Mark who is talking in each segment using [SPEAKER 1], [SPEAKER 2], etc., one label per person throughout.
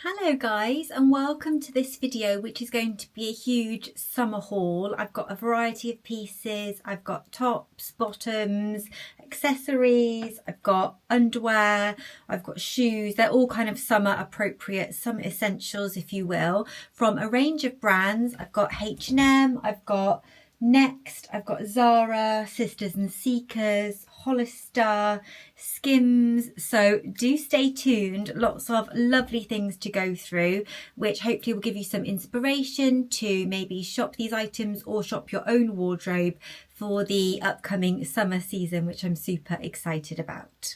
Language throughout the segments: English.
[SPEAKER 1] Hello guys, and welcome to this video, which is going to be a huge summer haul. I've got a variety of pieces. I've got tops, bottoms, accessories, I've got underwear, I've got shoes. They're all kind of summer appropriate, summer essentials if you will, from a range of brands. I've got H&M, I've got Next, I've got Zara, Sisters and Seekers, Hollister, SKIMS. So do stay tuned. Lots of lovely things to go through, which hopefully will give you some inspiration to maybe shop these items or shop your own wardrobe for the upcoming summer season, which I'm super excited about.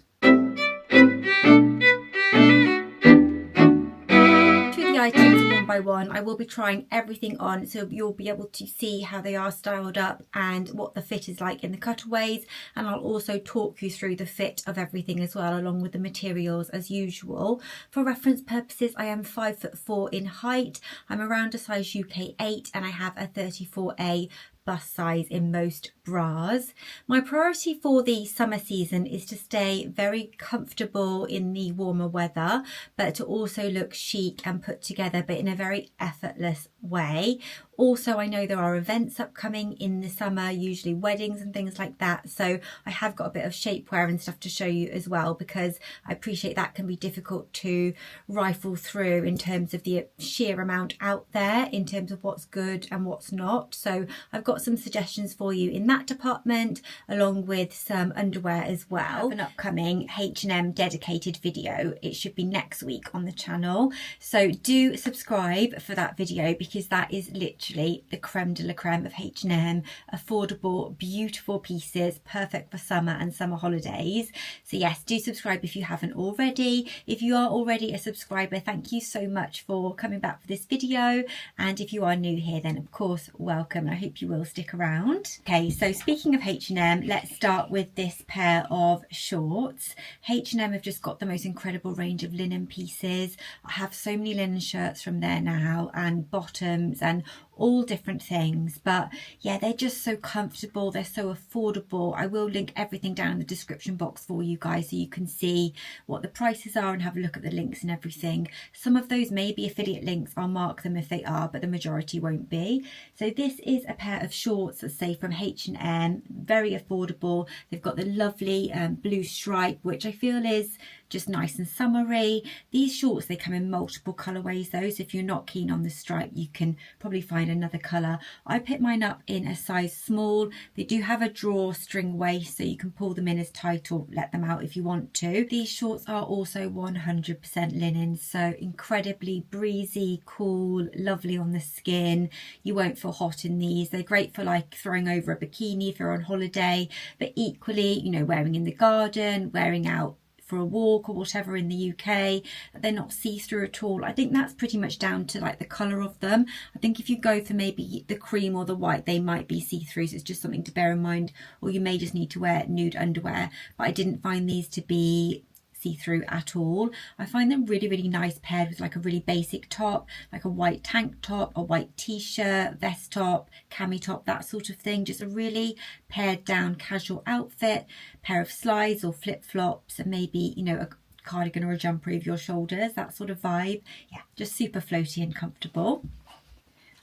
[SPEAKER 1] The items one by one. I will be trying everything on, so you'll be able to see how they are styled up and what the fit is like in the cutaways, and I'll also talk you through the fit of everything as well, along with the materials as usual. For reference purposes, I am 5'4" in height. I'm around a size UK 8 and I have a 34A bust size in most bras. My priority for the summer season is to stay very comfortable in the warmer weather, but to also look chic and put together, but in a very effortless way. Also, I know there are events upcoming in the summer, usually weddings and things like that. So I have got a bit of shapewear and stuff to show you as well, because I appreciate that can be difficult to rifle through in terms of the sheer amount out there, in terms of what's good and what's not. So I've got some suggestions for you in that department, along with some underwear as well. I have an upcoming H&M dedicated video. It should be next week on the channel. So do subscribe for that video, because that is literally the creme de la creme of H&M. Affordable, beautiful pieces, perfect for summer and summer holidays. So yes, do subscribe if you haven't already. If you are already a subscriber, thank you so much for coming back for this video. And if you are new here, then of course, welcome. I hope you will stick around. Okay, so speaking of H&M, let's start with this pair of shorts. H&M have just got the most incredible range of linen pieces. I have so many linen shirts from there now, and bottoms and all different things, but yeah, they're just so comfortable, they're so affordable. I will link everything down in the description box for you guys, so you can see what the prices are and have a look at the links and everything. Some of those may be affiliate links, I'll mark them if they are, but the majority won't be. So this is a pair of shorts, let's say, from H&M, very affordable. They've got the lovely blue stripe, which I feel is just nice and summery. These shorts, they come in multiple colorways though, so if you're not keen on the stripe, you can probably find another color. I picked mine up in a size small. They do have a drawstring waist, so you can pull them in as tight or let them out if you want to. These shorts are also 100% linen, so incredibly breezy, cool, lovely on the skin. You won't feel hot in these. They're great for like throwing over a bikini if you're on holiday, but equally, you know, wearing in the garden, wearing out for a walk or whatever in the UK. They're not see-through at all. I think that's pretty much down to like the colour of them. I think if you go for maybe the cream or the white, they might be see-through, so it's just something to bear in mind, or you may just need to wear nude underwear. But I didn't find these to be see-through at all. I find them really, really nice paired with like a really basic top, like a white tank top, a white t-shirt, vest top, cami top, that sort of thing. Just a really pared down casual outfit, pair of slides or flip-flops, and maybe, you know, a cardigan or a jumper over your shoulders, that sort of vibe. Yeah, just super floaty and comfortable.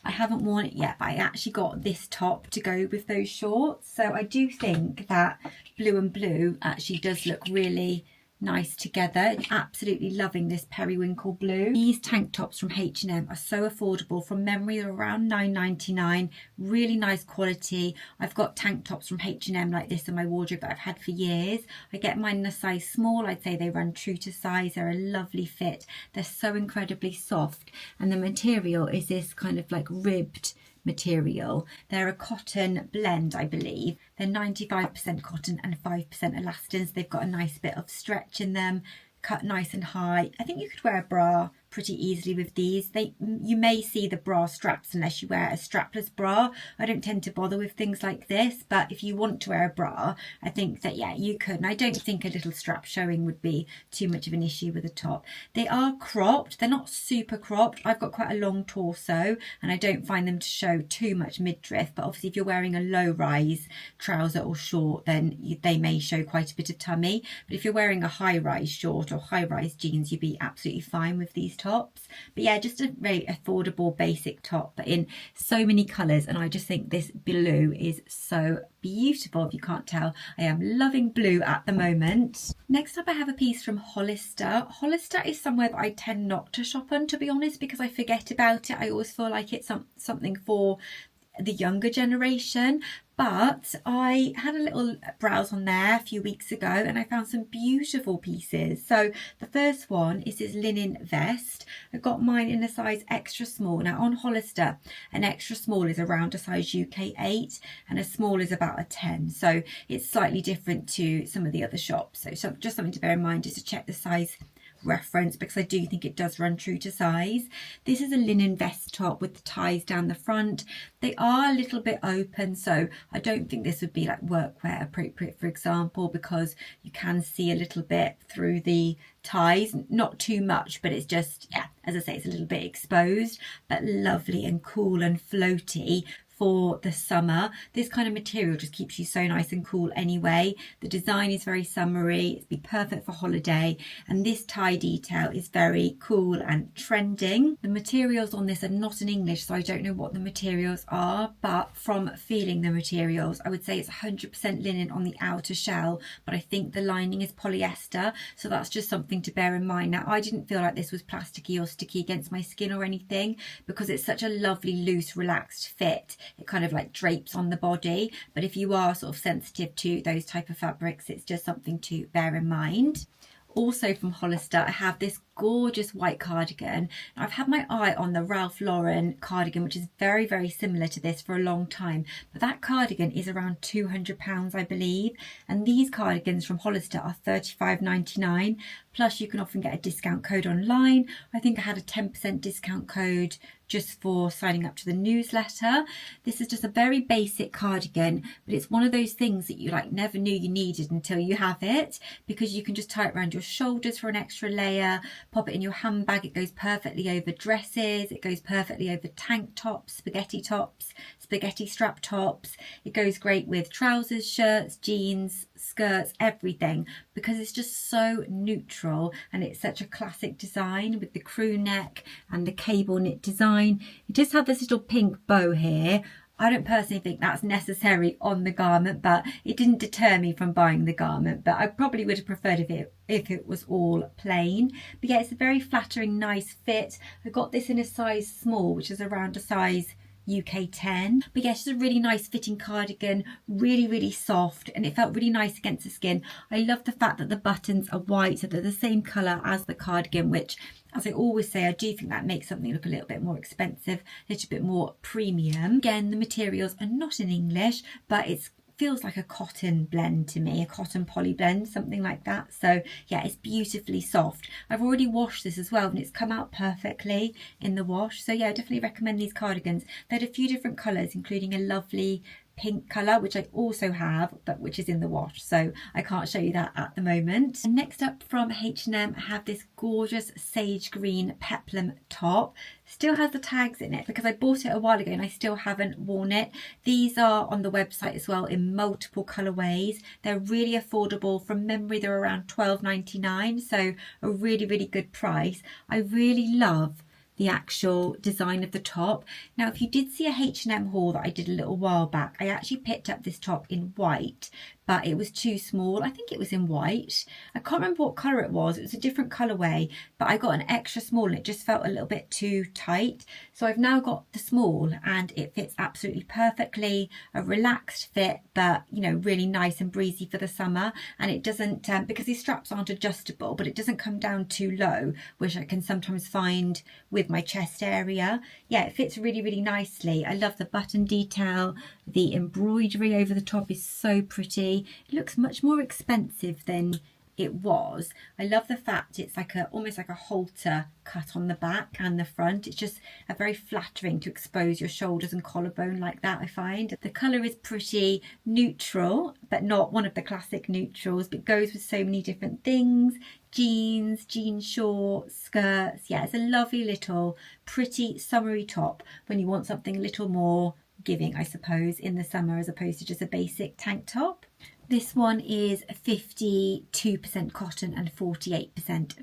[SPEAKER 1] I haven't worn it yet, but I actually got this top to go with those shorts. So I do think that blue and blue actually does look really nice together. Absolutely loving this periwinkle blue. These tank tops from H&M are so affordable. From memory, they're around £9.99. Really nice quality. I've got tank tops from H&M like this in my wardrobe that I've had for years. I get mine in a size small. I'd say they run true to size. They're a lovely fit. They're so incredibly soft, and the material is this kind of like ribbed material. They're a cotton blend, I believe. They're 95% cotton and 5% elastans. They've got a nice bit of stretch in them, cut nice and high. I think you could wear a bra pretty easily with these. You may see the bra straps unless you wear a strapless bra. I don't tend to bother with things like this, but if you want to wear a bra, I think that, yeah, you could. And I don't think a little strap showing would be too much of an issue with a top. They are cropped. They're not super cropped. I've got quite a long torso and I don't find them to show too much midriff, but obviously if you're wearing a low rise trouser or short, then they may show quite a bit of tummy. But if you're wearing a high rise short or high rise jeans, you'd be absolutely fine with these tops. But yeah, just a very affordable basic top, but in so many colours, and I just think this blue is so beautiful. If you can't tell, I am loving blue at the moment. Next up I have a piece from Hollister. Hollister is somewhere that I tend not to shop on, to be honest, because I forget about it. I always feel like it's something for the younger generation, but I had a little browse on there a few weeks ago and I found some beautiful pieces. So the first one is this linen vest. I got mine in a size extra small. Now on Hollister, an extra small is around a size UK 8 and a small is about a 10, so it's slightly different to some of the other shops. So just something to bear in mind, just to check the size reference, because I do think it does run true to size. This is a linen vest top with the ties down the front. They are a little bit open, so I don't think this would be like workwear appropriate, for example, because you can see a little bit through the ties, not too much, but it's just, yeah, as I say, it's a little bit exposed, but lovely and cool and floaty for the summer. This kind of material just keeps you so nice and cool anyway. The design is very summery, it'd be perfect for holiday, and this tie detail is very cool and trending. The materials on this are not in English, so I don't know what the materials are, but from feeling the materials, I would say it's 100% linen on the outer shell, but I think the lining is polyester, so that's just something to bear in mind. Now, I didn't feel like this was plasticky or sticky against my skin or anything, because it's such a lovely, loose, relaxed fit. It kind of like drapes on the body, but if you are sort of sensitive to those type of fabrics, it's just something to bear in mind. Also from Hollister, I have this gorgeous white cardigan. Now, I've had my eye on the Ralph Lauren cardigan, which is very, very similar to this for a long time, but that cardigan is around £200, I believe, and these cardigans from Hollister are $35.99, plus you can often get a discount code online. I think I had a 10% discount code just for signing up to the newsletter. This is just a very basic cardigan, but it's one of those things that you like never knew you needed until you have it, because you can just tie it around your shoulders for an extra layer, pop it in your handbag. It goes perfectly over dresses, it goes perfectly over tank tops, spaghetti strap tops. It goes great with trousers, shirts, jeans, skirts, everything, because it's just so neutral and it's such a classic design with the crew neck and the cable knit design. It just had this little pink bow here. I don't personally think that's necessary on the garment, but it didn't deter me from buying the garment, but I probably would have preferred if it was all plain. But yeah, it's a very flattering, nice fit. I got this in a size small, which is around a size UK 10. But yeah, it's just a really nice fitting cardigan, really, really soft, and it felt really nice against the skin. I love the fact that the buttons are white, so they're the same colour as the cardigan, which, as I always say, I do think that makes something look a little bit more expensive, a little bit more premium. Again, the materials are not in English, but it feels like a cotton blend to me, a cotton poly blend, something like that. So yeah, it's beautifully soft. I've already washed this as well and it's come out perfectly in the wash. So yeah, I definitely recommend these cardigans. They had a few different colours, including a lovely pink colour, which I also have, but which is in the wash, so I can't show you that at the moment. And next up from H&M, I have this gorgeous sage green peplum top. Still has the tags in it because I bought it a while ago and I still haven't worn it. These are on the website as well in multiple colourways. They're really affordable. From memory, they're around £12.99, so a really, really good price. I really love the actual design of the top. Now, if you did see a H&M haul that I did a little while back, I actually picked up this top in white, but it was too small. I think it was in white. I can't remember what colour it was. It was a different colourway, but I got an extra small and it just felt a little bit too tight. So I've now got the small and it fits absolutely perfectly. A relaxed fit, but you know, really nice and breezy for the summer. And it doesn't, because these straps aren't adjustable, but it doesn't come down too low, which I can sometimes find with my chest area. Yeah, it fits really, really nicely. I love the button detail. The embroidery over the top is so pretty. It looks much more expensive than it was. I love the fact it's like almost like a halter cut on the back and the front. It's just a very flattering to expose your shoulders and collarbone like that, I find. The colour is pretty neutral, but not one of the classic neutrals, but goes with so many different things. Jeans, jean shorts, skirts. Yeah, it's a lovely little pretty summery top when you want something a little more giving, I suppose, in the summer, as opposed to just a basic tank top. This one is 52% cotton and 48%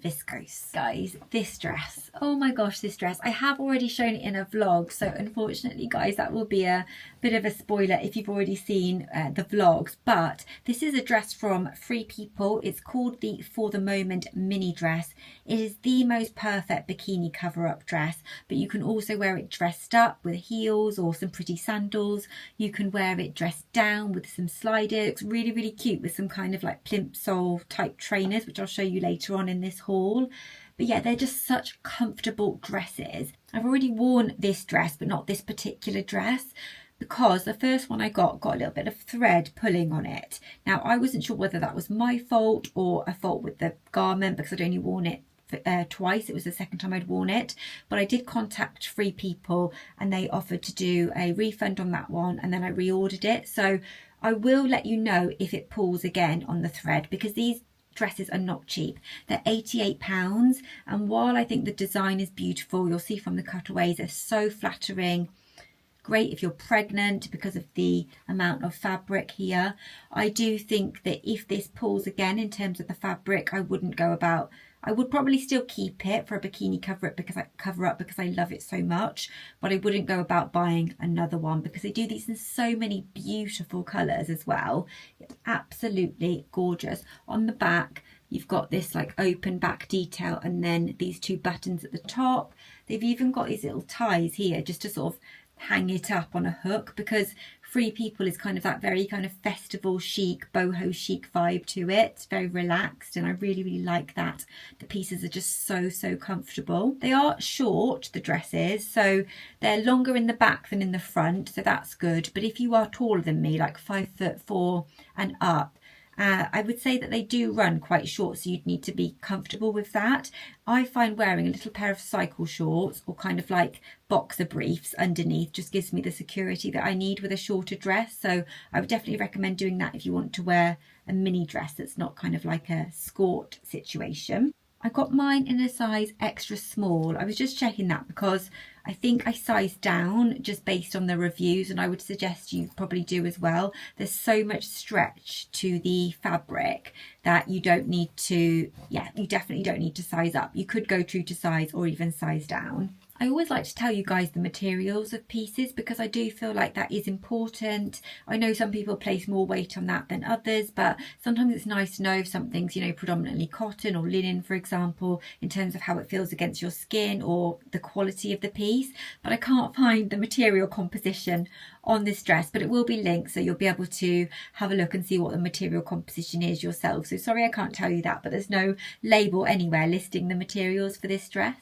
[SPEAKER 1] viscose. Guys, this dress, oh my gosh, this dress, I have already shown it in a vlog, so unfortunately guys, that will be a bit of a spoiler if you've already seen the vlogs, but this is a dress from Free People. It's called the For the Moment mini dress. It is the most perfect bikini cover-up dress, but you can also wear it dressed up with heels or some pretty sandals. You can wear it dressed down with some sliders. It's really, really cute with some kind of like plimsoll type trainers, which I'll show you later on in this haul. But yeah, they're just such comfortable dresses. I've already worn this dress, but not this particular dress, because the first one I got a little bit of thread pulling on it. Now, I wasn't sure whether that was my fault or a fault with the garment, because I'd only worn it twice. It was the second time I'd worn it, but I did contact Free People and they offered to do a refund on that one, and then I reordered it. So I will let you know if it pulls again on the thread, because these dresses are not cheap. They're £88, and while I think the design is beautiful, you'll see from the cutaways, they're so flattering. Great if you're pregnant because of the amount of fabric here. I do think that if this pulls again in terms of the fabric, I wouldn't go about. I would probably still keep it for a bikini cover up because I love it so much, but I wouldn't go about buying another one because they do these in so many beautiful colours as well. It's absolutely gorgeous. On the back, you've got this like open back detail and then these two buttons at the top. They've even got these little ties here just to sort of hang it up on a hook, because Free People is kind of that very kind of festival chic, boho chic vibe to it. It's very relaxed and I really, really like that. The pieces are just so comfortable. They are short, the dresses, so they're longer in the back than in the front, so that's good. But if you are taller than me, like 5'4" and up, I would say that they do run quite short, so you'd need to be comfortable with that. I find wearing a little pair of cycle shorts or kind of like boxer briefs underneath just gives me the security that I need with a shorter dress. So I would definitely recommend doing that if you want to wear a mini dress that's not kind of like a skirt situation. I got mine in a size extra small. I was just checking that because I think I sized down just based on the reviews, and I would suggest you probably do as well. There's so much stretch to the fabric that you don't need to, you definitely don't need to size up. You could go true to size or even size down. I always like to tell you guys the materials of pieces because I do feel like that is important. I know some people place more weight on that than others, but sometimes it's nice to know if something's, you know, predominantly cotton or linen, for example, in terms of how it feels against your skin or the quality of the piece. But I can't find the material composition on this dress, but it will be linked, so you'll be able to have a look and see what the material composition is yourself. So sorry I can't tell you that, but there's no label anywhere listing the materials for this dress.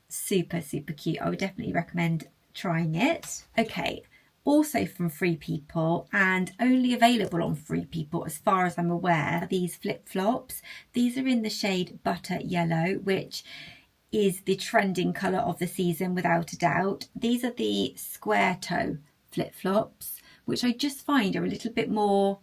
[SPEAKER 1] Super cute. I would definitely recommend trying it. Okay, also from Free People and only available on Free People as far as I'm aware, these flip-flops. These are in the shade Butter Yellow, which is the trending colour of the season without a doubt. These are the square toe flip-flops, which I just find are a little bit more,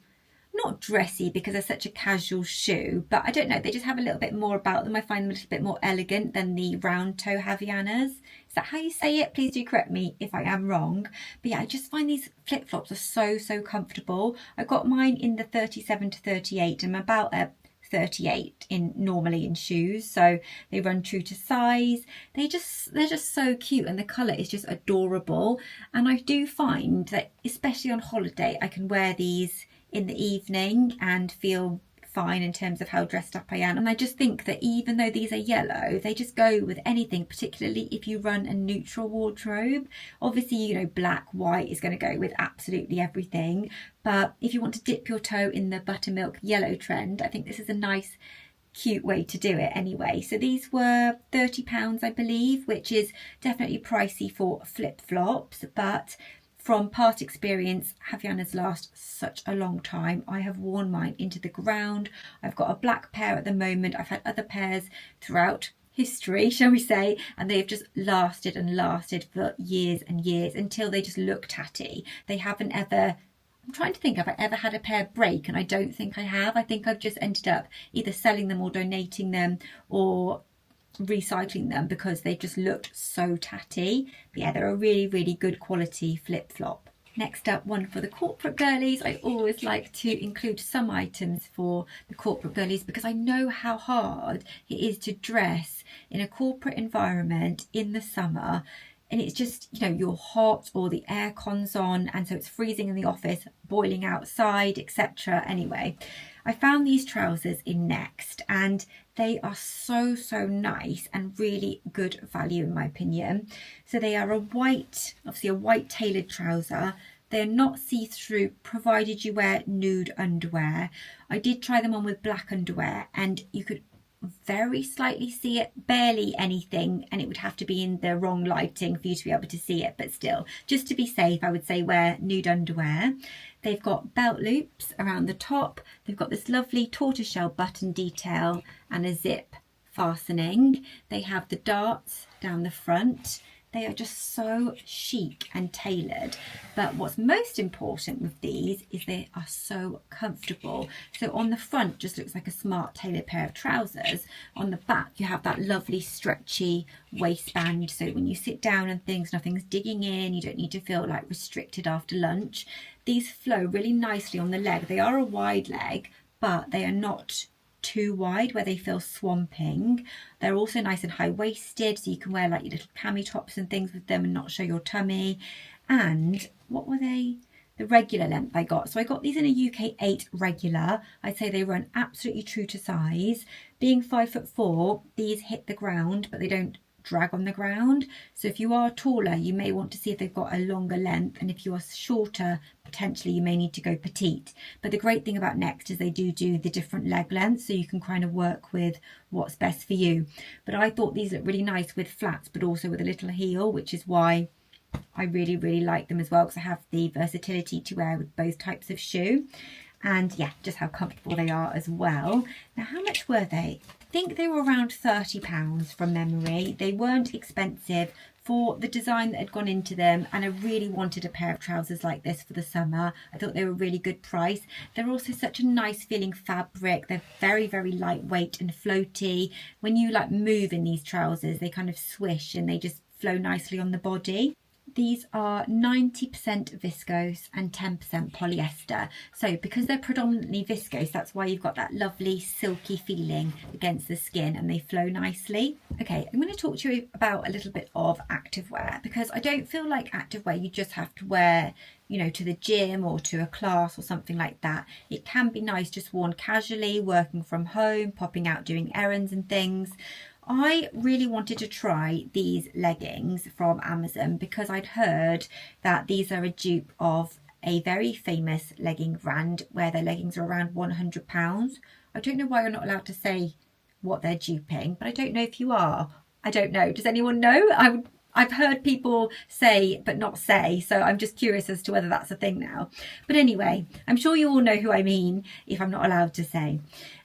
[SPEAKER 1] not dressy because they're such a casual shoe, but I don't know, they just have a little bit more about them. I find them a little bit more elegant than the round toe Havaianas. Is that how you say it? Please do correct me if I am wrong. But yeah, I just find these flip-flops are so comfortable. I got mine in the 37 to 38. I'm about a 38 normally in shoes, so they run true to size. They're just so cute, and the colour is just adorable. And I do find that especially on holiday I can wear these in the evening and feel fine in terms of how dressed up I am. And I just think that even though these are yellow, they just go with anything, particularly if you run a neutral wardrobe. Obviously, you know, black, white is going to go with absolutely everything, but if you want to dip your toe in the buttermilk yellow trend, I think this is a nice cute way to do it anyway. So these were £30 I believe, which is definitely pricey for flip-flops, but from past experience, Havaianas last such a long time. I have worn mine into the ground. I've got a black pair at the moment. I've had other pairs throughout history, shall we say, and they have just lasted and lasted for years and years until they just look tatty. They haven't ever, I'm trying to think, have I ever had a pair break? And I don't think I have. I think I've just ended up either selling them or donating them or recycling them because they just looked so tatty. But yeah, they're a really good quality flip-flop. Next up, one for the corporate girlies. I always like to include some items for the corporate girlies because I know how hard it is to dress in a corporate environment in the summer. And it's just, you know, you're hot or the aircon's on, and so it's freezing in the office, boiling outside, etc. Anyway, I found these trousers in Next, and they are so nice and really good value in my opinion. So they are a white, obviously a white tailored trouser. They're not see-through, provided you wear nude underwear. I did try them on with black underwear, and you could very slightly see it, barely anything, and it would have to be in the wrong lighting for you to be able to see it, but still, just to be safe, I would say wear nude underwear. They've got belt loops around the top. They've got this lovely tortoiseshell button detail and a zip fastening. They have the darts down the front. They are just so chic and tailored. But what's most important with these is they are so comfortable. So on the front, just looks like a smart tailored pair of trousers. On the back, you have that lovely stretchy waistband. So when you sit down and things, nothing's digging in. You don't need to feel like restricted after lunch. These flow really nicely on the leg. They are a wide leg, but they are not too wide where they feel swamping. They're also nice and high-waisted, so you can wear like your little cami tops and things with them and not show your tummy. And what were they? The regular length I got. So I got these in a UK 8 regular. I'd say they run absolutely true to size. Being 5'4", these hit the ground, but they don't drag on the ground. So if you are taller, you may want to see if they've got a longer length, and if you are shorter, potentially you may need to go petite. But the great thing about Next is they do the different leg lengths, so you can kind of work with what's best for you. But I thought these look really nice with flats, but also with a little heel, which is why I really like them as well, because I have the versatility to wear with both types of shoe. And yeah, just how comfortable they are as well. Now, how much were they? I think they were around £30 from memory. They weren't expensive for the design that had gone into them, and I really wanted a pair of trousers like this for the summer. I thought they were a really good price. They're also such a nice feeling fabric. They're very lightweight and floaty. When you like move in these trousers, they kind of swish and they just flow nicely on the body. These are 90% viscose and 10% polyester. So because they're predominantly viscose, that's why you've got that lovely silky feeling against the skin, and they flow nicely. Okay, I'm going to talk to you about a little bit of activewear, because I don't feel like activewear you just have to wear, you know, to the gym or to a class or something like that. It can be nice just worn casually, working from home, popping out doing errands and things. I really wanted to try these leggings from Amazon because I'd heard that these are a dupe of a very famous legging brand where their leggings are around £100. I don't know why you're not allowed to say what they're duping, but I don't know if you are. I don't know. Does anyone know? I've heard people say but not say, so I'm just curious as to whether that's a thing now. But anyway, I'm sure you all know who I mean if I'm not allowed to say.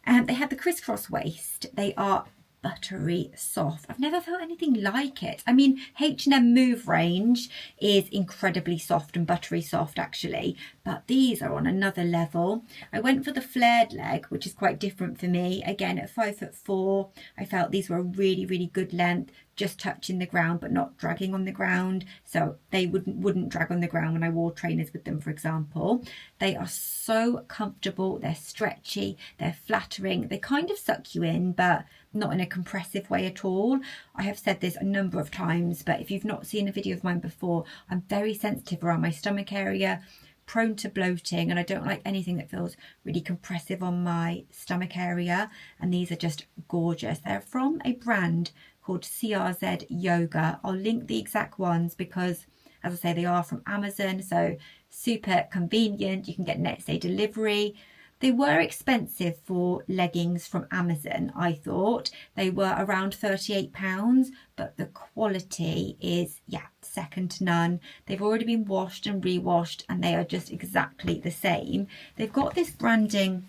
[SPEAKER 1] They have the crisscross waist. They are buttery soft. I've never felt anything like it. I mean, H&M Move range is incredibly soft and buttery soft actually, but these are on another level. I went for the flared leg, which is quite different for me. Again, at 5'4", I felt these were a really good length, just touching the ground but not dragging on the ground, so they wouldn't drag on the ground when I wore trainers with them, for example. They are so comfortable, they're stretchy, they're flattering, they kind of suck you in, but not in a compressive way at all. I have said this a number of times, but if you've not seen a video of mine before, I'm very sensitive around my stomach area, prone to bloating, and I don't like anything that feels really compressive on my stomach area, and these are just gorgeous. They're from a brand called CRZ Yoga. I'll link the exact ones because, as I say, they are from Amazon, so super convenient. You can get next day delivery. They were expensive for leggings from Amazon, I thought. They were around £38, but the quality is, yeah, second to none. They've already been washed and re-washed, and they are just exactly the same. They've got this branding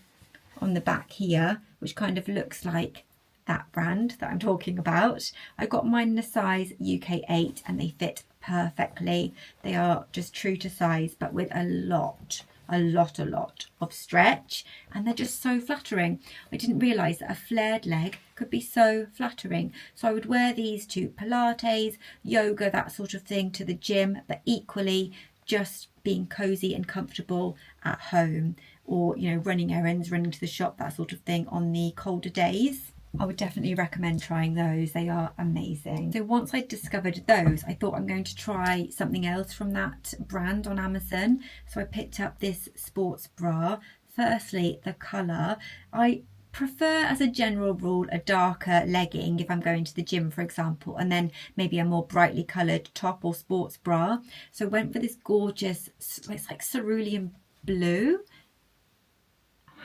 [SPEAKER 1] on the back here, which kind of looks like that brand that I'm talking about. I got mine in a size UK 8, and they fit perfectly. They are just true to size, but with a lot of stretch, and they're just so flattering. I didn't realise that a flared leg could be so flattering, so I would wear these to Pilates, yoga, that sort of thing, to the gym, but equally just being cozy and comfortable at home, or, you know, running errands, running to the shop, that sort of thing on the colder days. I would definitely recommend trying those. They are amazing. So once I discovered those, I thought I'm going to try something else from that brand on Amazon. So I picked up this sports bra. Firstly, the colour. I prefer, as a general rule, a darker legging if I'm going to the gym, for example, and then maybe a more brightly coloured top or sports bra. So I went for this gorgeous, it's like cerulean blue.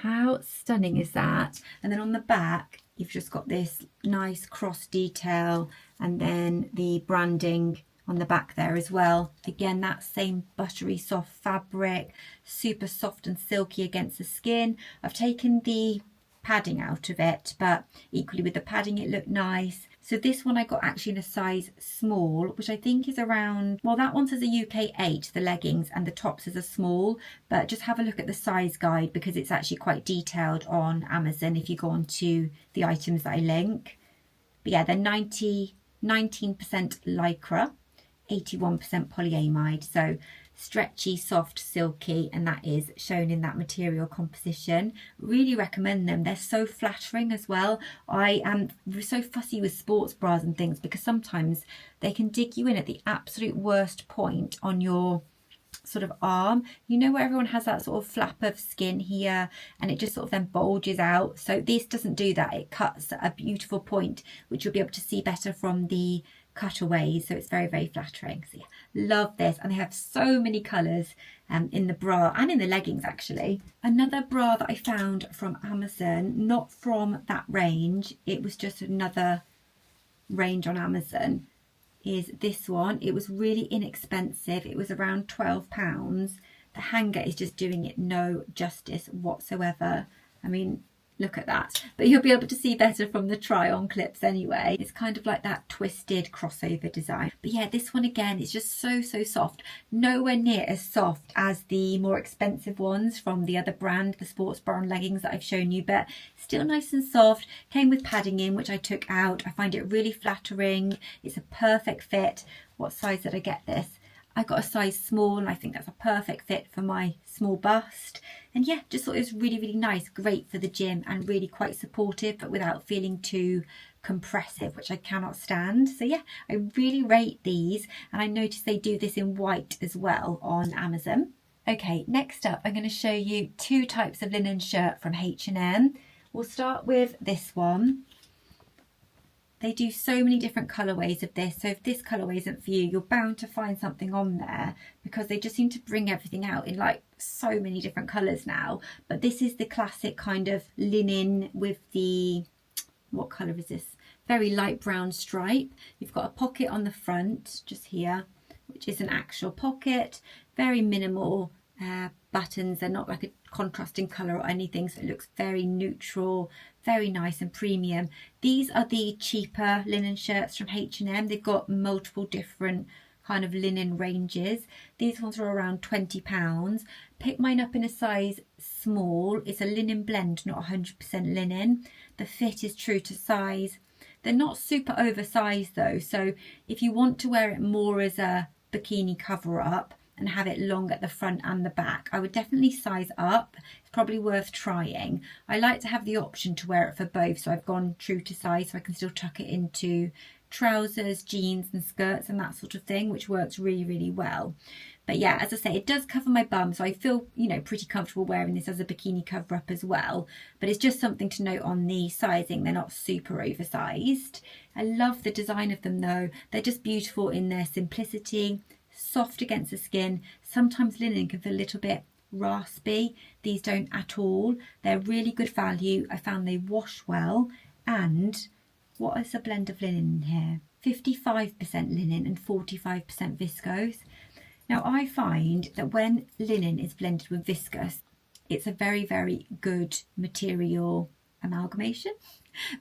[SPEAKER 1] How stunning is that? And then on the back, you've just got this nice cross detail, and then the branding on the back there as well. Again, that same buttery soft fabric, super soft and silky against the skin. I've taken the padding out of it, but equally with the padding it looked nice. So this one I got actually in a size small, which I think is around, well, that one says a UK 8, the leggings, and the tops is a small, but just have a look at the size guide because it's actually quite detailed on Amazon if you go on to the items that I link. But yeah, they're 19% lycra, 81% polyamide, so stretchy, soft, silky, and that is shown in that material composition. Really recommend them. They're so flattering as well. I am so fussy with sports bras and things because sometimes they can dig you in at the absolute worst point on your sort of arm, you know, where everyone has that sort of flap of skin here and it just sort of then bulges out. So this doesn't do that. It cuts at a beautiful point, which you'll be able to see better from the cutaways. So it's very, very flattering. So yeah, love this. And they have so many colours in the bra and in the leggings actually. Another bra that I found from Amazon, not from that range, it was just another range on Amazon, is this one. It was really inexpensive. It was around £12. The hanger is just doing it no justice whatsoever. I mean, look at that. But you'll be able to see better from the try on clips anyway. It's kind of like that twisted crossover design. But yeah, this one again is just so soft. Nowhere near as soft as the more expensive ones from the other brand, the sports bra and leggings that I've shown you, but still nice and soft. Came with padding in, which I took out. I find it really flattering. It's a perfect fit. What size did I get this? I got a size small, and I think that's a perfect fit for my small bust. And yeah, just thought it was really nice, great for the gym and really quite supportive, but without feeling too compressive, which I cannot stand. So yeah, I really rate these, and I noticed they do this in white as well on Amazon. Okay, next up I'm going to show you two types of linen shirt from H&M. We'll start with this one. They do so many different colourways of this, so if this colourway isn't for you, you're bound to find something on there because they just seem to bring everything out in like so many different colours now. But this is the classic kind of linen with the, what colour is this? Very light brown stripe. You've got a pocket on the front, just here, which is an actual pocket. Very minimal buttons. They're not like a contrasting colour or anything, so it looks very neutral, very nice and premium. These are the cheaper linen shirts from H&M. They've got multiple different kind of linen ranges. These ones are around £20. Pick mine up in a size small. It's a linen blend, not 100% linen. The fit is true to size. They're not super oversized though, so if you want to wear it more as a bikini cover up and have it long at the front and the back, I would definitely size up. It's probably worth trying. I like to have the option to wear it for both, so I've gone true to size so I can still tuck it into trousers, jeans and skirts and that sort of thing, which works really well. But yeah, as I say, it does cover my bum, so I feel, you know, pretty comfortable wearing this as a bikini cover up as well. But it's just something to note on the sizing. They're not super oversized. I love the design of them though. They're just beautiful in their simplicity, soft against the skin. Sometimes linen can feel a little bit raspy. These don't at all. They're really good value. I found they wash well. And what is a blend of linen in here? 55% linen and 45% viscose. Now I find that when linen is blended with viscose, it's a very good material amalgamation,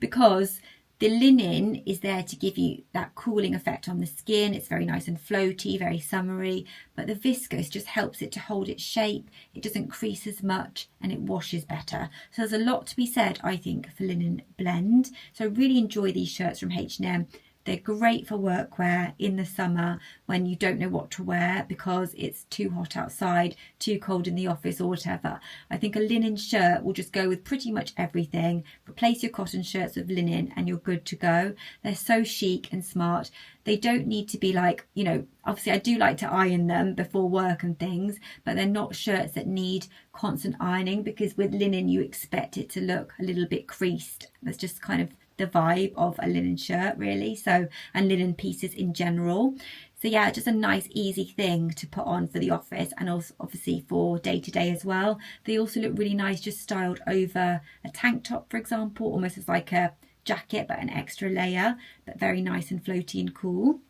[SPEAKER 1] because the linen is there to give you that cooling effect on the skin. It's very nice and floaty, very summery, but the viscose just helps it to hold its shape. It doesn't crease as much and it washes better. So there's a lot to be said, I think, for linen blend. So I really enjoy these shirts from H&M. They're great for workwear in the summer when you don't know what to wear because it's too hot outside, too cold in the office or whatever. I think a linen shirt will just go with pretty much everything. Replace your cotton shirts with linen and you're good to go. They're so chic and smart. They don't need to be like, you know, obviously I do like to iron them before work and things, but they're not shirts that need constant ironing, because with linen you expect it to look a little bit creased. That's just kind of the vibe of a linen shirt, really. So, and linen pieces in general. So yeah, just a nice easy thing to put on for the office, and also obviously for day to day as well. They also look really nice just styled over a tank top, for example, almost as like a jacket but an extra layer, but very nice and floaty and cool.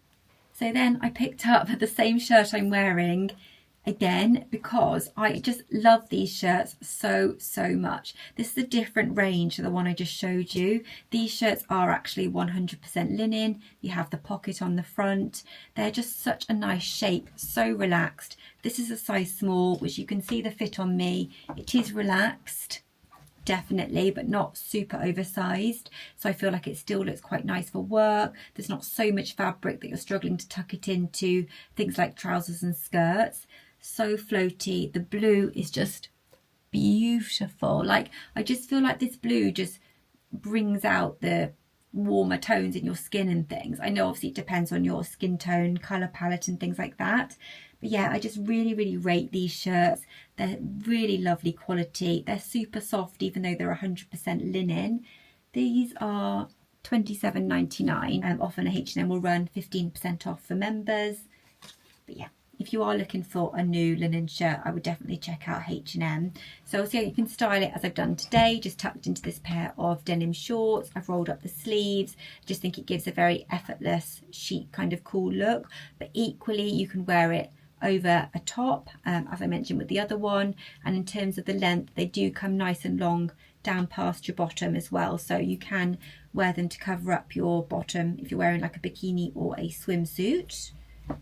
[SPEAKER 1] So then I picked up the same shirt I'm wearing again because I just love these shirts so much. This is a different range to the one I just showed you. These shirts are actually 100% linen. You have the pocket on the front. They're just such a nice shape, so relaxed. This is a size small, which you can see the fit on me. It is relaxed, definitely, but not super oversized, so I feel like it still looks quite nice for work. There's not so much fabric that you're struggling to tuck it into things like trousers and skirts. So floaty. The blue is just beautiful. Like, I just feel like this blue just brings out the warmer tones in your skin and things. I know obviously it depends on your skin tone, color palette and things like that, but yeah, I just really rate these shirts. They're really lovely quality. They're super soft even though they're 100% linen. These are £27.99. Often H&M will run 15% off for members. But yeah, if you are looking for a new linen shirt, I would definitely check out H&M. So you can style it as I've done today, just tucked into this pair of denim shorts. I've rolled up the sleeves. I just think it gives a very effortless, chic kind of cool look. But equally, you can wear it over a top, as I mentioned with the other one. And in terms of the length, they do come nice and long down past your bottom as well. So you can wear them to cover up your bottom if you're wearing like a bikini or a swimsuit.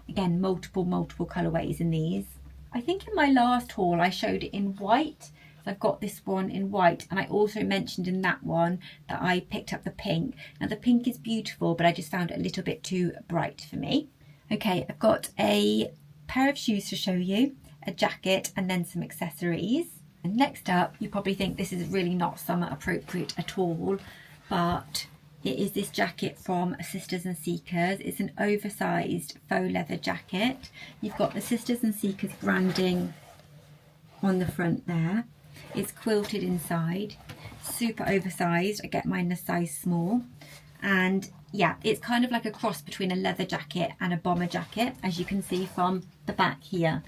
[SPEAKER 1] Again, multiple colorways in these. I think in my last haul I showed it in white, so I've got this one in white, and I also mentioned in that one that I picked up the pink. Now the pink is beautiful, but I just found it a little bit too bright for me. Okay, I've got a pair of shoes to show you, a jacket, and then some accessories. And next up, you probably think this is really not summer appropriate at all, but it is this jacket from Sisters and Seekers. It's an oversized faux leather jacket. You've got the Sisters and Seekers branding on the front there. It's quilted inside, super oversized. I get mine in a size small. And yeah, it's kind of like a cross between a leather jacket and a bomber jacket, as you can see from the back here.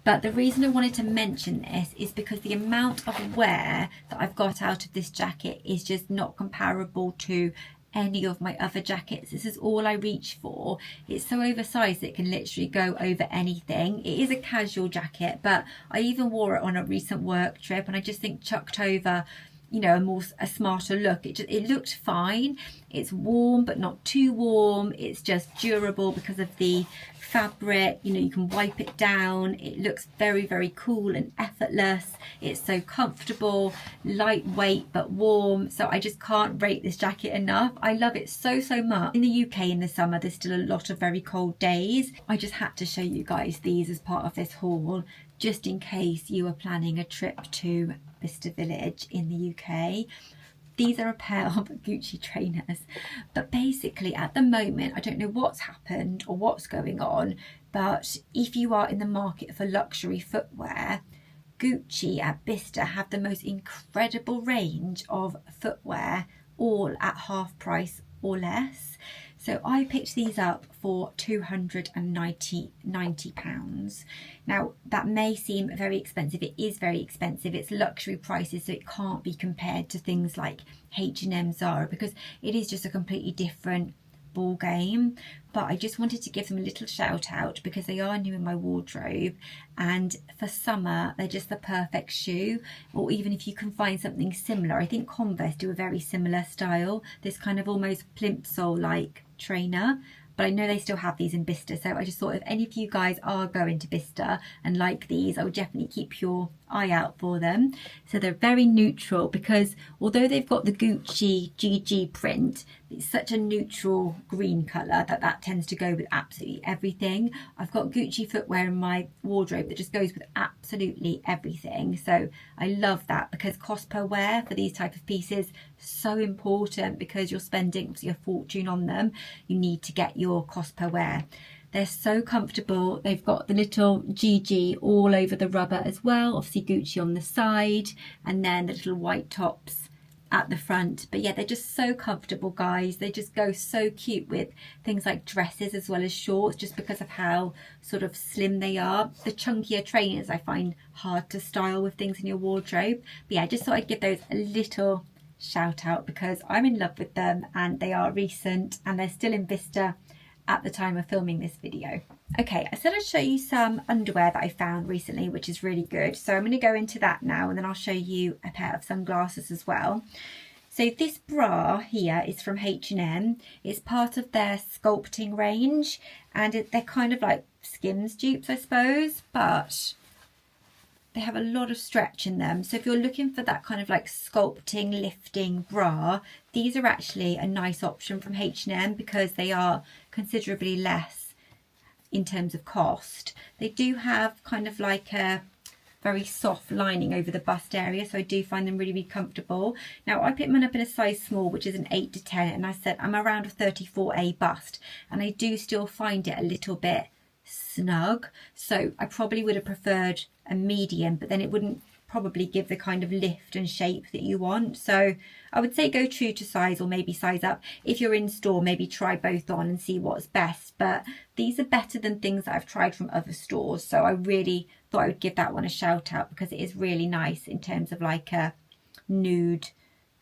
[SPEAKER 1] But the reason I wanted to mention this is because the amount of wear that I've got out of this jacket is just not comparable to any of my other jackets. This is all I reach for. It's so oversized that it can literally go over anything. It is a casual jacket, but I even wore it on a recent work trip, and I just think chucked over, you know, a smarter look. It looked fine. It's warm but not too warm. It's just durable because of the fabric. You know, you can wipe it down. It looks very cool and effortless. It's so comfortable, lightweight but warm. So I just can't rate this jacket enough. I love it so much. In the UK in the summer, there's still a lot of very cold days. I just had to show you guys these as part of this haul, just in case you were planning a trip to Bicester Village in the UK. These are a pair of Gucci trainers, but basically at the moment I don't know what's happened or what's going on, but if you are in the market for luxury footwear, Gucci at Bicester have the most incredible range of footwear, all at half price or less. So I picked these up for £290. Now that may seem very expensive. It is very expensive. It's luxury prices, so it can't be compared to things like H&M, Zara, because it is just a completely different ball game. But I just wanted to give them a little shout out because they are new in my wardrobe, and for summer they're just the perfect shoe. Or even if you can find something similar, I think Converse do a very similar style, this kind of almost plimsoll like trainer, but I know they still have these in Bicester. So I just thought if any of you guys are going to Bicester and like these, I would definitely keep your eye out for them. So they're very neutral, because although they've got the Gucci GG print, it's such a neutral green colour that tends to go with absolutely everything. I've got Gucci footwear in my wardrobe that just goes with absolutely everything. So I love that, because cost per wear for these type of pieces so important, because you're spending obviously a fortune on them. You need to get your cost per wear. They're so comfortable. They've got the little GG all over the rubber as well, obviously Gucci on the side, and then the little white tops at the front. But yeah, they're just so comfortable, guys. They just go so cute with things like dresses as well as shorts, just because of how sort of slim they are. The chunkier trainers I find hard to style with things in your wardrobe. But yeah, I just thought I'd give those a little shout out, because I'm in love with them, and they are recent and they're still in Vista at the time of filming this video. Okay, I said I'd show you some underwear that I found recently, which is really good. So I'm going to go into that now, and then I'll show you a pair of sunglasses as well. So this bra here is from H&M. It's part of their sculpting range, and they're kind of like SKIMS dupes, I suppose, but they have a lot of stretch in them. So if you're looking for that kind of like sculpting, lifting bra, these are actually a nice option from H&M, because they are considerably less in terms of cost. They do have kind of like a very soft lining over the bust area, so I do find them really, really comfortable. Now I picked mine up in a size small, which is an 8 to 10, and I said I'm around a 34A bust, and I do still find it a little bit snug, so I probably would have preferred a medium, but then it wouldn't probably give the kind of lift and shape that you want. So I would say go true to size, or maybe size up. If you're in store, maybe try both on and see what's best, but these are better than things that I've tried from other stores, so I really thought I would give that one a shout out, because it is really nice in terms of like a nude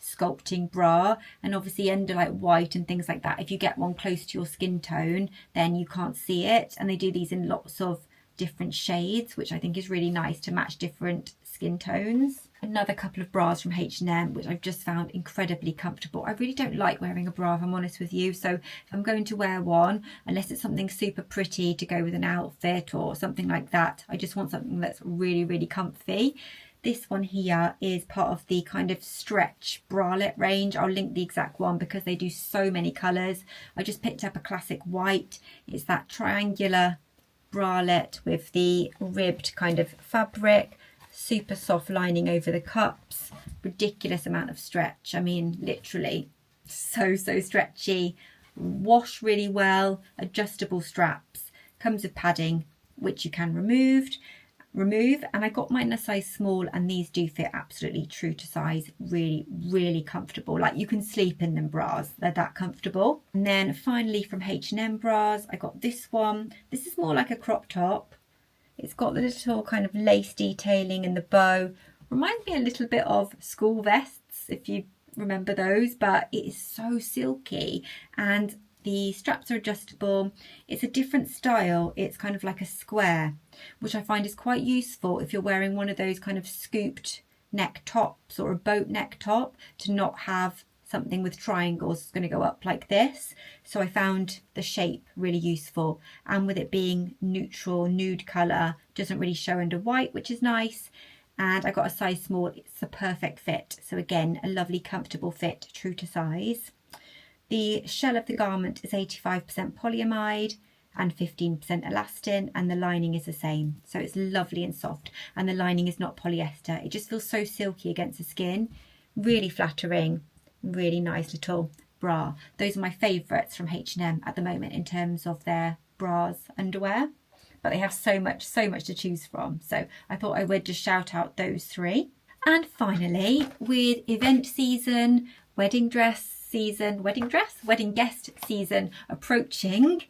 [SPEAKER 1] sculpting bra. And obviously under like white and things like that, if you get one close to your skin tone, then you can't see it, and they do these in lots of different shades, which I think is really nice to match different skin tones. Another couple of bras from H&M, which I've just found incredibly comfortable. I really don't like wearing a bra, if I'm honest with you, so if I'm going to wear one, unless it's something super pretty to go with an outfit or something like that, I just want something that's really, really comfy. This one here is part of the kind of stretch bralette range. I'll link the exact one because they do so many colours. I just picked up a classic white. It's that triangular bralette with the ribbed kind of fabric, super soft lining over the cups, ridiculous amount of stretch. I mean, literally so stretchy, wash really well, adjustable straps, comes with padding which you can remove, and I got mine in a size small, and these do fit absolutely true to size. Really, really comfortable. Like, you can sleep in them bras, they're that comfortable. And then finally from H&M bras, I got this one. This is more like a crop top. It's got the little kind of lace detailing and the bow. Reminds me a little bit of school vests, if you remember those, but it is so silky, and the straps are adjustable. It's a different style. It's kind of like a square, which I find is quite useful if you're wearing one of those kind of scooped neck tops or a boat neck top, to not have something with triangles that's going to go up like this. So I found the shape really useful, and with it being neutral nude colour, doesn't really show under white, which is nice. And I got a size small. It's the perfect fit. So again, a lovely comfortable fit, true to size. The shell of the garment is 85% polyamide and 15% elastin, and the lining is the same. So it's lovely and soft, and the lining is not polyester. It just feels so silky against the skin. Really flattering, really nice little bra. Those are my favourites from H&M at the moment in terms of their bras, underwear. But they have so much to choose from. So I thought I would just shout out those three. And finally, with event season, wedding guest season approaching,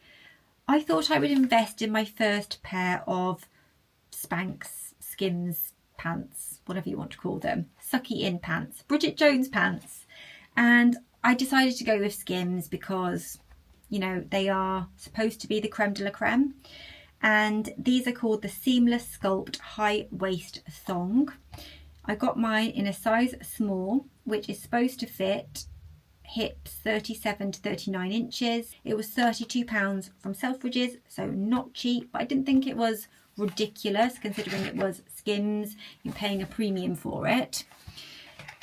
[SPEAKER 1] I thought I would invest in my first pair of Spanx, SKIMS pants, whatever you want to call them, sucky in pants, Bridget Jones pants. And I decided to go with SKIMS because, you know, they are supposed to be the creme de la creme. And these are called the Seamless Sculpt High Waist Thong. I got mine in a size small, which is supposed to fit hips 37 to 39 inches. It was £32 from Selfridges, so not cheap, but I didn't think it was ridiculous considering it was SKIMS. You're paying a premium for it.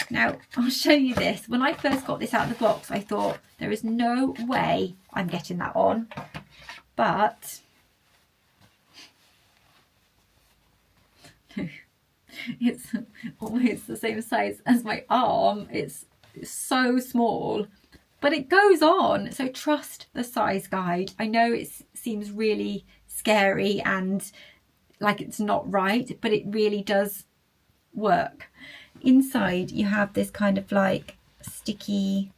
[SPEAKER 1] Now, I'll show you this. When I first got this out of the box, I thought there is no way I'm getting that on. But it's almost the same size as my arm. It's so small, but it goes on. So trust the size guide. I know it seems really scary and like it's not right, but it really does work. Inside you have this kind of like sticky,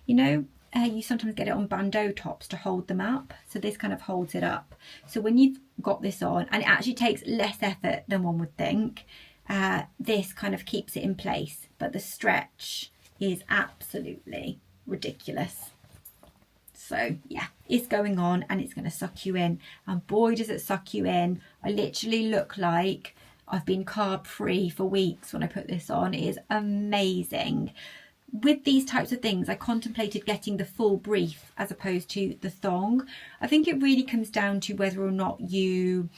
[SPEAKER 1] you know, you sometimes get it on bandeau tops to hold them up. So this kind of holds it up. So when you've got this on, and it actually takes less effort than one would think, this kind of keeps it in place. But the stretch is absolutely ridiculous. So yeah, it's going on and it's going to suck you in. And boy, does it suck you in. I literally look like I've been carb free for weeks when I put this on. It is amazing. With these types of things, I contemplated getting the full brief as opposed to the thong. I think it really comes down to whether or not you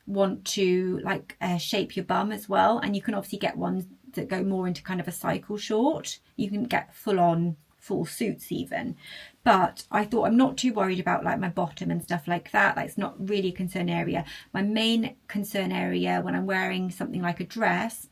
[SPEAKER 1] want to like shape your bum as well. And you can obviously get ones that go more into kind of a cycle short. You can get full suits even. But I thought I'm not too worried about like my bottom and stuff like that. That's not really a concern area. My main concern area when I'm wearing something like a dress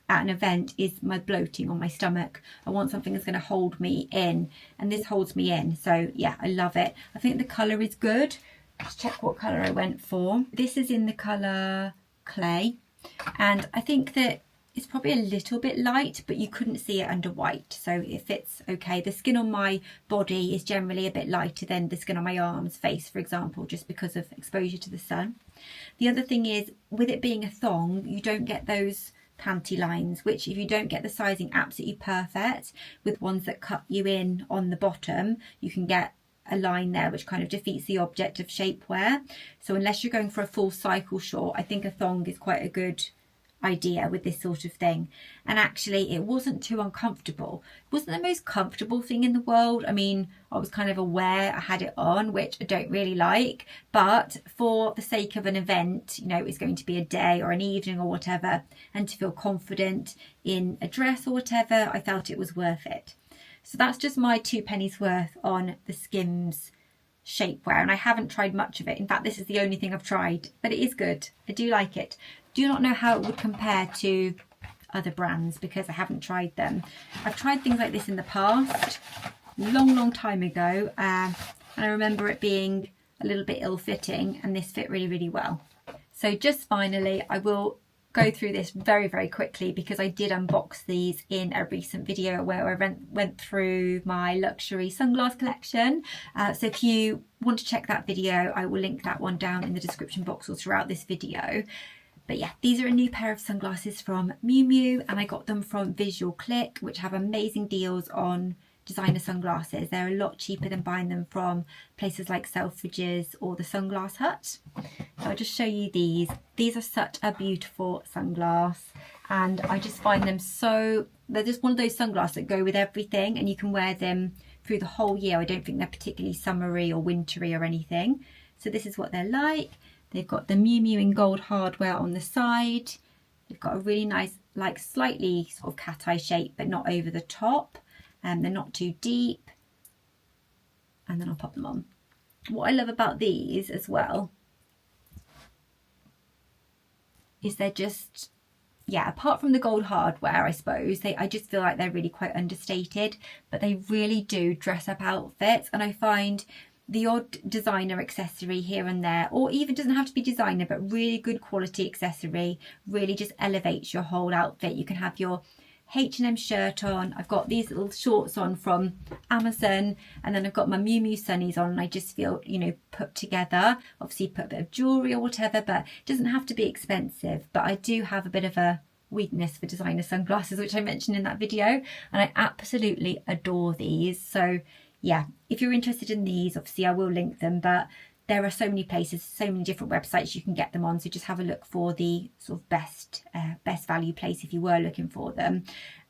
[SPEAKER 1] at an event is my bloating on my stomach. I want something that's going to hold me in, and this holds me in. So yeah, I love it. I think the colour is good. Let's check what colour I went for. This is in the colour Clay, and I think that it's probably a little bit light, but you couldn't see it under white, so it fits okay. The skin on my body is generally a bit lighter than the skin on my arms, face, for example, just because of exposure to the sun. The other thing is, with it being a thong, you don't get those panty lines, which if you don't get the sizing absolutely perfect with ones that cut you in on the bottom, you can get a line there which kind of defeats the object of shapewear. So unless you're going for a full cycle short, I think a thong is quite a good idea with this sort of thing. And actually it wasn't too uncomfortable. It wasn't the most comfortable thing in the world. I mean, I was kind of aware I had it on, which I don't really like, but for the sake of an event, you know, it's going to be a day or an evening or whatever, and to feel confident in a dress or whatever, I felt it was worth it. So that's just my 2 pennies worth on the SKIMS shapewear, and I haven't tried much of it. In fact, this is the only thing I've tried, but it is good. I do like it. Do not know how it would compare to other brands because I haven't tried them. I've tried things like this in the past, long time ago, and I remember it being a little bit ill-fitting, and this fit really well. So just finally, I will go through this very quickly because I did unbox these in a recent video where I went through my luxury sunglass collection. So if you want to check that video, I will link that one down in the description box or throughout this video. But yeah, these are a new pair of sunglasses from Miu Miu, and I got them from Visual Click, which have amazing deals on designer sunglasses. They're a lot cheaper than buying them from places like Selfridges or the Sunglass Hut. So I'll just show you these. These are such a beautiful sunglass, and I just find them so, they're just one of those sunglasses that go with everything, and you can wear them through the whole year. I don't think they're particularly summery or wintry or anything. So this is what they're like. They've got the Miu Miu in gold hardware on the side. They've got a really nice, like slightly sort of cat eye shape, but not over the top. They're not too deep. And then I'll pop them on. What I love about these as well is they're just, yeah, apart from the gold hardware, I suppose, I just feel like they're really quite understated, but they really do dress up outfits. And I find the odd designer accessory here and there, or even doesn't have to be designer, but really good quality accessory really just elevates your whole outfit. You can have your H&M shirt on. I've got these little shorts on from Amazon, and then I've got my Miu Miu sunnies on, and I just feel, you know, put together. Obviously put a bit of jewellery or whatever, but it doesn't have to be expensive. But I do have a bit of a weakness for designer sunglasses, which I mentioned in that video, and I absolutely adore these. So yeah, if you're interested in these, obviously I will link them, but there are so many places, so many different websites you can get them on. So just have a look for the sort of best value place if you were looking for them.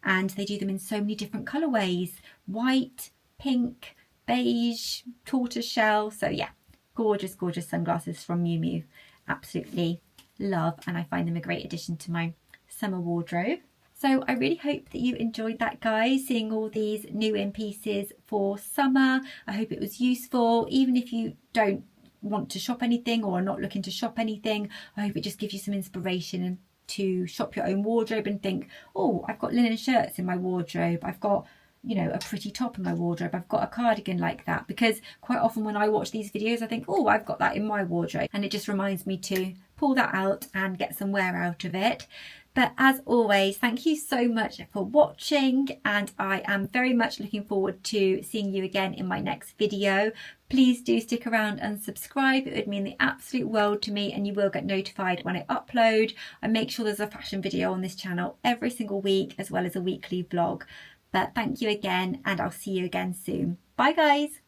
[SPEAKER 1] And they do them in so many different colourways: white, pink, beige, tortoiseshell. So yeah, gorgeous sunglasses from Miu Miu. Absolutely love, and I find them a great addition to my summer wardrobe. So I really hope that you enjoyed that, guys, seeing all these new in pieces for summer. I hope it was useful. Even if you don't want to shop anything or are not looking to shop anything, I hope it just gives you some inspiration to shop your own wardrobe and think, oh, I've got linen shirts in my wardrobe, I've got, you know, a pretty top in my wardrobe, I've got a cardigan like that. Because quite often when I watch these videos, I think, oh, I've got that in my wardrobe, and it just reminds me to pull that out and get some wear out of it. But as always, thank you so much for watching, and I am very much looking forward to seeing you again in my next video. Please do stick around and subscribe. It would mean the absolute world to me, and you will get notified when I upload. I make sure there's a fashion video on this channel every single week, as well as a weekly vlog. But thank you again, and I'll see you again soon. Bye, guys.